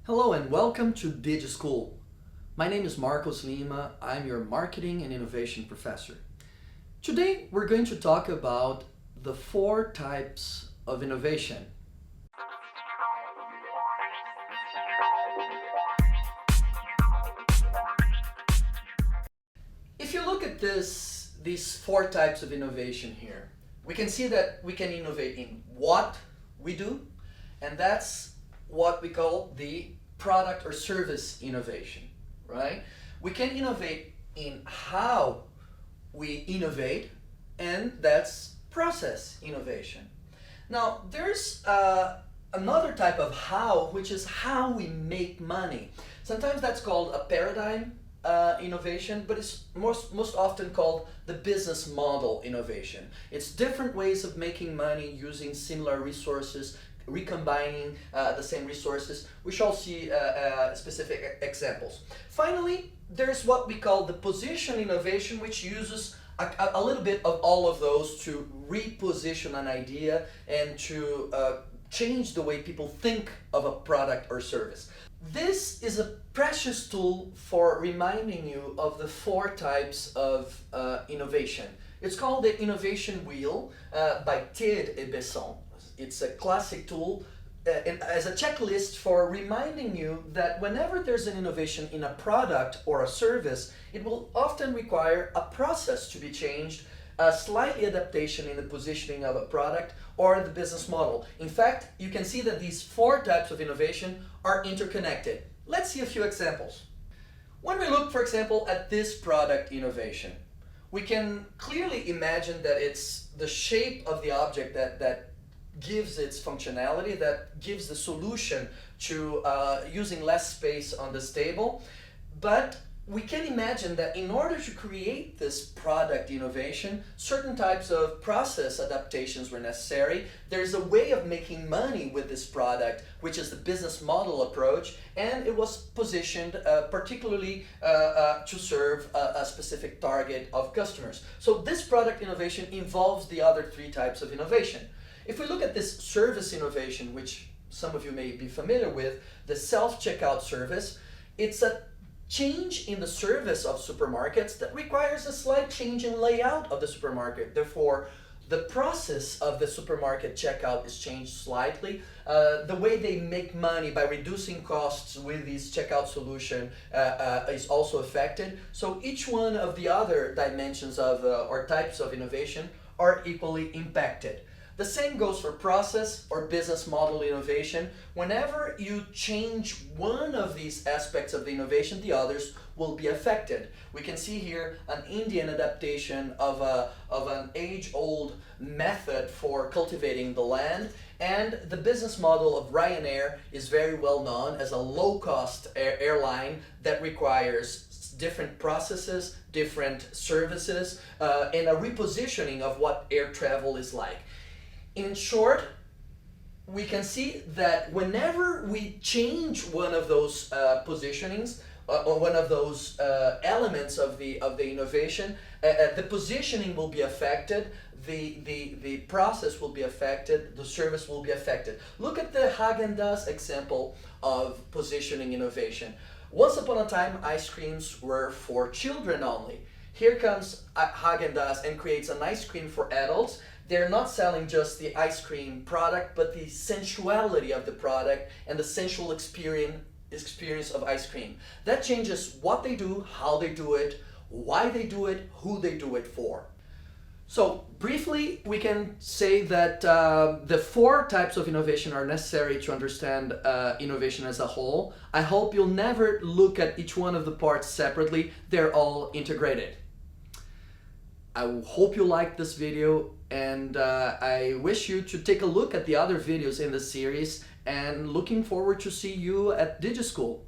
Hello and welcome to digiSchool. My name is Marcos Lima. I'm your marketing and innovation professor. Today we're going to talk about the 4 types of innovation. If you look at these 4 types of innovation here, we can see that we can innovate in what we do, and that's what we call the product or service innovation, right? We can innovate in how we innovate, and that's process innovation. Now, there's another type of how, which is how we make money. Sometimes that's called a paradigm innovation, but it's most often called the business model innovation. It's different ways of making money using similar resources, recombining the same resources. We shall see specific examples. Finally, there's what we call the position innovation, which uses a little bit of all of those to reposition an idea and to change the way people think of a product or service. This is a precious tool for reminding you of the 4 types of innovation. It's called the Innovation Wheel by Tid et Besson. It's a classic tool as a checklist for reminding you that whenever there's an innovation in a product or a service, it will often require a process to be changed, a slight adaptation in the positioning of a product or the business model. In fact, you can see that these 4 types of innovation are interconnected. Let's see a few examples. When we look, for example, at this product innovation, we can clearly imagine that it's the shape of the object that gives its functionality, that gives the solution to using less space on this table. But we can imagine that in order to create this product innovation, certain types of process adaptations were necessary. There's a way of making money with this product, which is the business model approach, and it was positioned particularly to serve a specific target of customers. So this product innovation involves the other 3 types of innovation. If we look at this service innovation, which some of you may be familiar with, the self-checkout service, it's a change in the service of supermarkets that requires a slight change in layout of the supermarket. Therefore, the process of the supermarket checkout is changed slightly. The way they make money by reducing costs with this checkout solution is also affected. So each one of the other dimensions of or types of innovation are equally impacted. The same goes for process or business model innovation. Whenever you change one of these aspects of the innovation, the others will be affected. We can see here an Indian adaptation of an age-old method for cultivating the land, and the business model of Ryanair is very well known as a low-cost airline that requires different processes, different services, and a repositioning of what air travel is like. In short, we can see that whenever we change one of those positionings, or one of those elements of the innovation, the positioning will be affected, the process will be affected, the service will be affected. Look at the Häagen-Dazs example of positioning innovation. Once upon a time, ice creams were for children only. Here comes Häagen-Dazs and creates an ice cream for adults. They're not selling just the ice cream product, but the sensuality of the product and the sensual experience of ice cream. That changes what they do, how they do it, why they do it, who they do it for. So briefly, we can say that the 4 types of innovation are necessary to understand innovation as a whole. I hope you'll never look at each one of the parts separately. They're all integrated. I hope you liked this video, and I wish you to take a look at the other videos in the series, and looking forward to see you at digiSchool.